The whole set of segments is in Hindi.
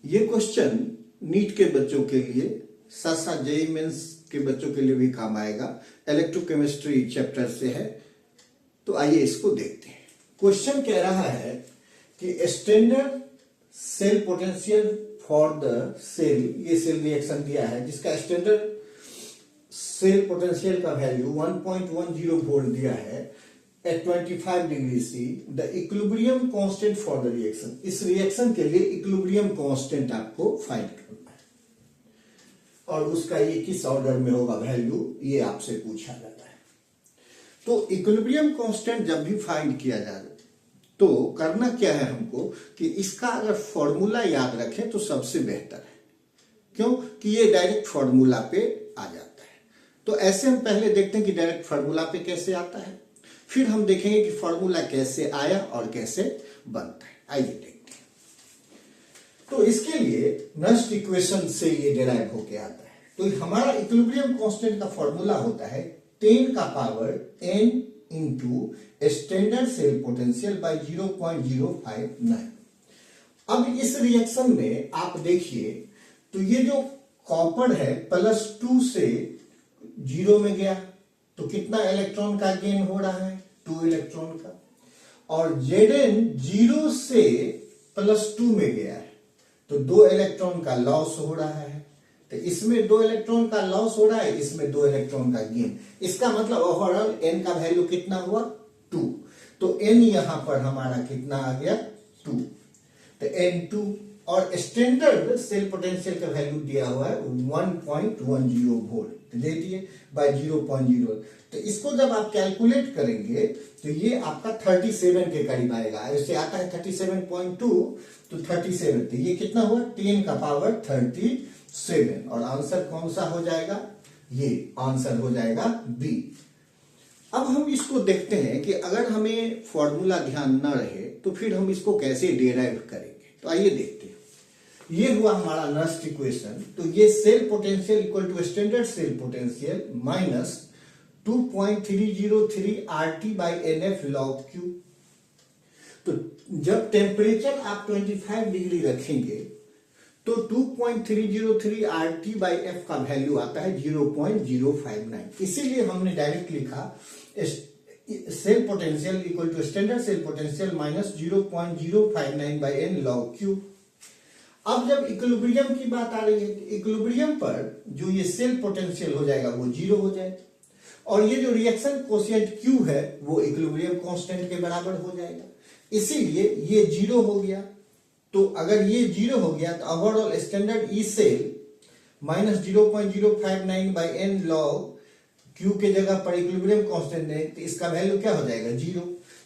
ये क्वेश्चन नीट के बच्चों के लिए, साथ साथ जेईई मेंस के बच्चों के लिए भी काम आएगा। इलेक्ट्रोकेमिस्ट्री चैप्टर से है, तो आइए इसको देखते हैं। क्वेश्चन कह रहा है कि standard cell potential for the cell, ये सेल रिएक्शन दिया है जिसका स्टैंडर्ड सेल पोटेंशियल का वैल्यू 1.10 वोल्ट दिया है at 25 degree C. The equilibrium constant for the reaction, इस रिएक्शन के लिए इक्विलिब्रियम कांस्टेंट आपको फाइंड करना है और उसका ये किस ऑर्डर में होगा वैल्यू, ये आपसे पूछा जाता है। तो इक्विलिब्रियम कांस्टेंट जब भी फाइंड किया जाए तो करना क्या है हमको कि इसका अगर फॉर्मूला याद रखें तो सबसे बेहतर है, क्यों कि ये डायरेक्ट फॉर्मूला पे आ जाता है। तो ऐसे हम पहले देखते हैं कि डायरेक्ट फॉर्मूला पे कैसे आता है, फिर हम देखेंगे कि फॉर्मूला कैसे आया और कैसे बनता है। आइए देखते हैं। तो इसके लिए नस्ट इक्वेशन से ये डिराइव होके आता है। तो हमारा इक्विलिब्रियम कांस्टेंट का फॉर्मूला होता है 10 का power n into standard cell potential by 0.059। अब इस रिएक्शन में आप देखिए तो ये जो कॉपर है +2 से 0 में गया तो कितना इलेक्ट्रॉन का गेन हो रहा है, 2 इलेक्ट्रॉन का। और Zn 0 से +2 में गया है तो 2 इलेक्ट्रॉन का लॉस हो रहा है। तो इसमें 2 इलेक्ट्रॉन का लॉस हो रहा है, इसमें 2 इलेक्ट्रॉन का गेन। इसका मतलब ओवरऑल n का वैल्यू कितना हुआ, 2। तो n यहां पर हमारा कितना आ गया, 2। तो n2 और स्टैंडर्ड सेल पोटेंशियल का वैल्यू दिया हुआ है 1.10 वोल्ट दे दिए बाय 0.0। तो इसको जब आप कैलकुलेट करेंगे तो ये आपका 37 के करीब आएगा। ऐसे आता है 37.2 तो 37, तो ये कितना हुआ 10 का पावर 37। और आंसर कौन सा हो जाएगा, ये आंसर हो जाएगा बी। अब हम इसको देखते हैं कि अगर हमें फॉर्मूला ध्यान न रहे तो फिर हम इसको कैसे डिराइव करेंगे। तो आइए देखते हैं। ये हुआ हमारा नस्ट इक्वेशन। तो ये cell potential equal to standard cell potential minus 2.303 RT by NF log Q। तो जब टेम्परेचर आप 25 डिग्री रखेंगे तो 2.303 RT बाई F का वैल्यू आता है 0.059। इसीलिए हमने डायरेक्ट लिखा cell potential equal to standard cell potential minus 0.059 by N log Q। अब जब इक्विलिब्रियम की बात आ रही है, इक्विलिब्रियम पर जो ये सेल पोटेंशियल हो जाएगा वो 0 हो जाएगा और ये जो रिएक्शन कोशिएंट Q है वो इक्विलिब्रियम कांस्टेंट के बराबर हो जाएगा। इसीलिए ये 0 हो गया। तो अगर ये 0 हो गया तो overall standard E cell minus 0.059 by n log Q के जगह पर इक्विलिब्रियम कांस्टेंट है तो इसका वैल्यू क्या हो जाएगा, 0।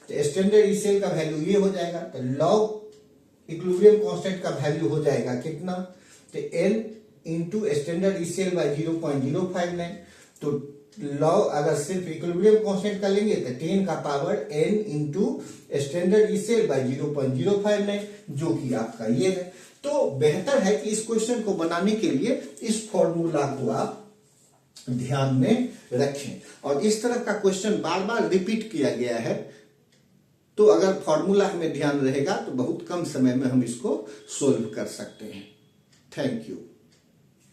तो स्टैंडर्ड ई सेल का वैल्यू ये हो जाएगा। तो लॉग इक्विलिब्रियम कांस्टेंट का वैल्यू हो जाएगा कितना, तो n into standard E cell by 0.059। तो लॉग अगर सिर्फ इक्विलिब्रियम कांस्टेंट का लेंगे तो 10 का power n into standard E cell by 0.059 जो कि आपका ये है। तो बेहतर है कि इस क्वेश्चन को बनाने के लिए इस फॉर्मूला को आप ध्यान में रखें और इस तरह का क्वेश्चन बार बार रिपीट किया गया है। तो अगर फॉर्मूला हमें ध्यान रहेगा तो बहुत कम समय में हम इसको सोल्व कर सकते हैं। Thank you.